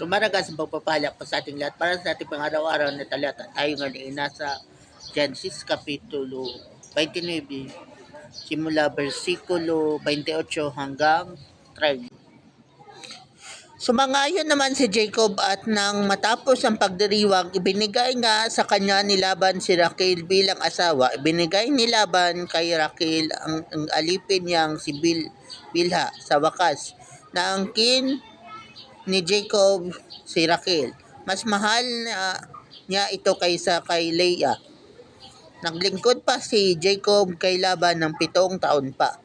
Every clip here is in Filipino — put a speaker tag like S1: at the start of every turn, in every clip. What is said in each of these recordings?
S1: Lumaragas ang pagpapala po sa ating lahat para sa ating pang-araw-araw na talata. Tayo ngayon ay nasa Genesis Kapitulo 29, simula versikulo 28 hanggang 30. Sumangayon naman si Jacob at nang matapos ang pagdiriwang, ibinigay nga sa kanya ni Laban si Raquel bilang asawa. Ibinigay ni Laban kay Raquel ang alipin niyang si Bilha sa wakas na angkin ni Jacob si Raquel. Mas mahal niya ito kaysa kay Leah. Naglingkod pa si Jacob kay Laban ng 7 taon pa.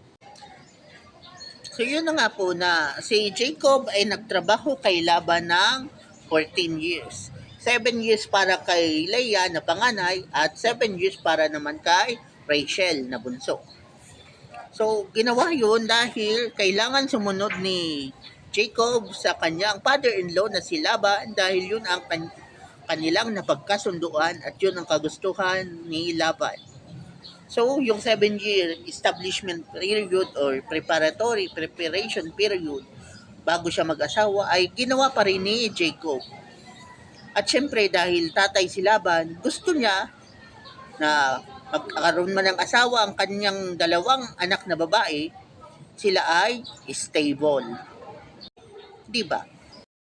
S1: So yun na nga po na si Jacob ay nagtrabaho kay Laban ng 14 years. 7 years para kay Leah na panganay at 7 years para naman kay Rachel na bunso. So ginawa yun dahil kailangan sumunod ni Jacob sa kanyang father-in-law na si Laban dahil yun ang kanilang napagkasunduan at yun ang kagustuhan ni Laban. So, yung 7-year establishment period or preparation period bago siya mag-asawa ay ginawa pa rin ni Jacob. At syempre dahil tatay si Laban, gusto niya na magkaroon man ng asawa ang kanyang dalawang anak na babae, sila ay stable. Diba?